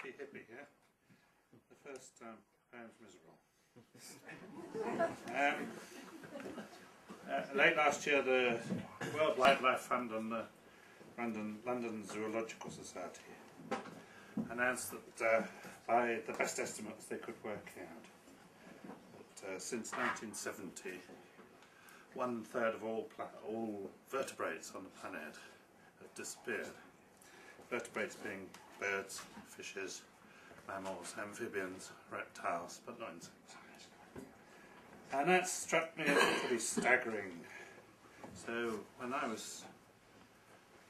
lucky hippie, yeah? The first pound's miserable. Late last year, the World Wildlife Fund and the London Zoological Society announced that by the best estimates they could work out, that since 1970, 1/3 of all vertebrates on the planet have disappeared. Vertebrates being birds, fishes, mammals, amphibians, reptiles, but not insects. And that struck me as pretty staggering. So when I was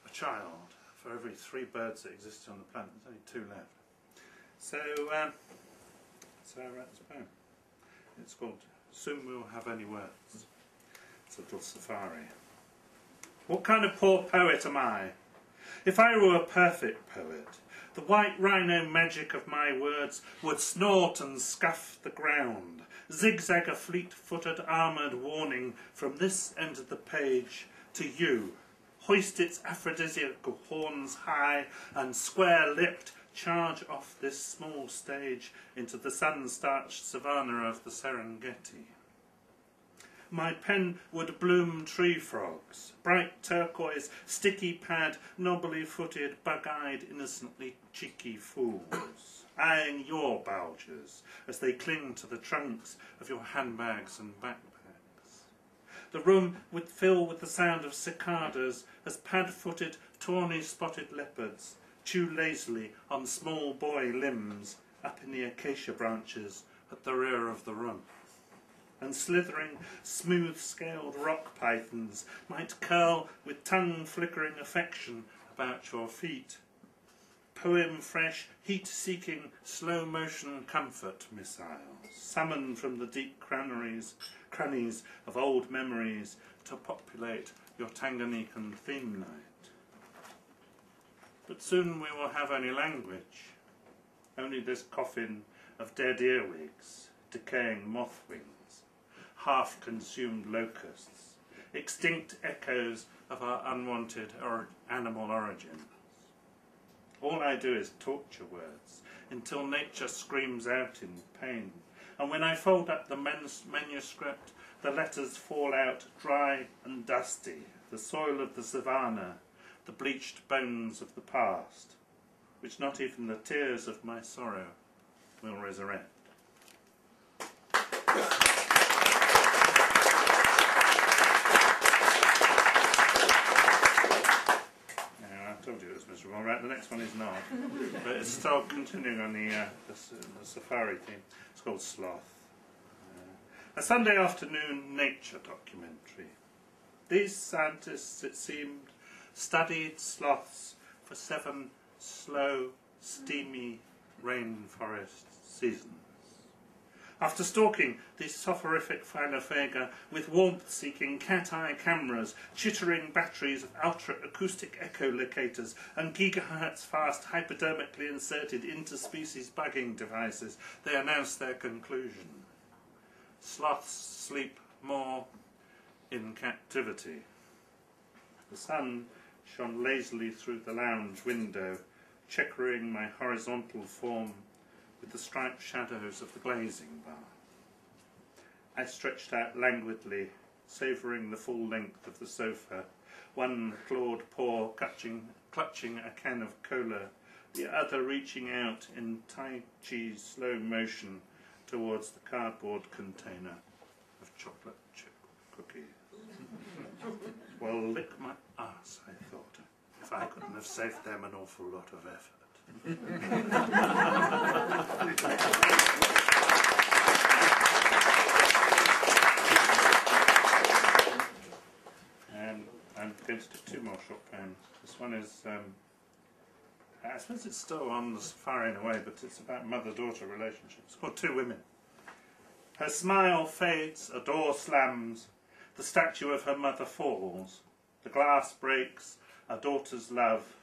a child, for every 3 birds that existed on the planet, there's only 2 left. So I wrote this poem. It's called Soon We'll Have Any Words. It's a little safari. What kind of poor poet am I? If I were a perfect poet, the white rhino magic of my words would snort and scuff the ground, zigzag a fleet-footed armoured warning from this end of the page to you, hoist its aphrodisiacal horns high and square-lipped charge off this small stage into the sun-starched savannah of the Serengeti. My pen would bloom tree frogs, bright turquoise, sticky pad, knobbly-footed, bug-eyed, innocently cheeky fools, eyeing your bulges as they cling to the trunks of your handbags and backpacks. The room would fill with the sound of cicadas as pad-footed, tawny-spotted leopards chew lazily on small boy limbs up in the acacia branches at the rear of the room. And slithering, smooth-scaled rock pythons might curl with tongue-flickering affection about your feet. Poem-fresh, heat-seeking, slow-motion comfort missiles, summoned from the deep crannies of old memories to populate your Tanganyikan theme night. But soon we will have only language, only this coffin of dead earwigs, decaying moth wings, half-consumed locusts, extinct echoes of our unwanted animal origins. All I do is torture words until nature screams out in pain, and when I fold up the manuscript, the letters fall out dry and dusty, the soil of the savannah, the bleached bones of the past, which not even the tears of my sorrow will resurrect. I told you it was miserable. Right, the next one is not, but it's still continuing on the safari theme. It's called Sloth. A Sunday afternoon nature documentary. These scientists, it seemed, studied sloths for 7 slow, steamy rainforest seasons. After stalking these soporific phylophega with warmth-seeking cat-eye cameras, chittering batteries of ultra-acoustic echolocators, and gigahertz-fast hypodermically inserted interspecies bugging devices, they announced their conclusion. Sloths sleep more in captivity. The sun shone lazily through the lounge window, checkering my horizontal form with the striped shadows of the glazing bar. I stretched out languidly, savouring the full length of the sofa, one clawed paw clutching a can of cola, the other reaching out in Tai Chi slow motion towards the cardboard container of chocolate chip cookies. Well, lick my ass, I thought, if I couldn't have saved them an awful lot of effort. I'm going to do 2 more short poems. This one is, I suppose it's still on the safari in a way, but it's about mother-daughter relationships. It's called Two Women. Her smile fades, a door slams, the statue of her mother falls, the glass breaks, a daughter's love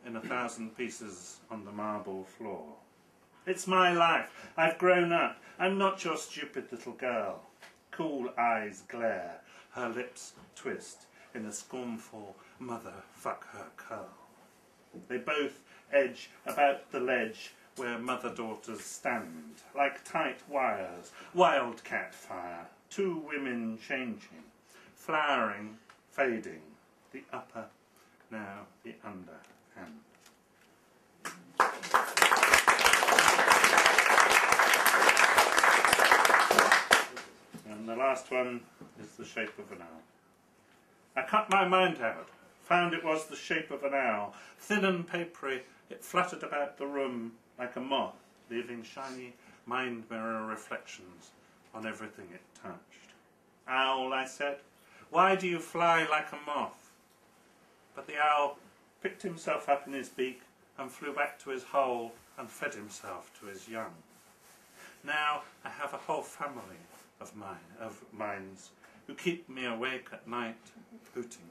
in 1,000 pieces on the marble floor. It's my life. I've grown up. I'm not your stupid little girl. Cool eyes glare. Her lips twist in a scornful mother fuck her curl. They both edge about the ledge, where mother-daughters stand, like tight wires, wildcat fire, two women changing, flowering, fading, the upper, now the underhand. And the last one is the shape of an owl. I cut my mind out, found it was the shape of an owl. Thin and papery, it fluttered about the room like a moth, leaving shiny mind mirror reflections on everything it touched. Owl, I said, why do you fly like a moth? But the owl picked himself up in his beak and flew back to his hole and fed himself to his young. Now I have a whole family of mines who keep me awake at night, hooting.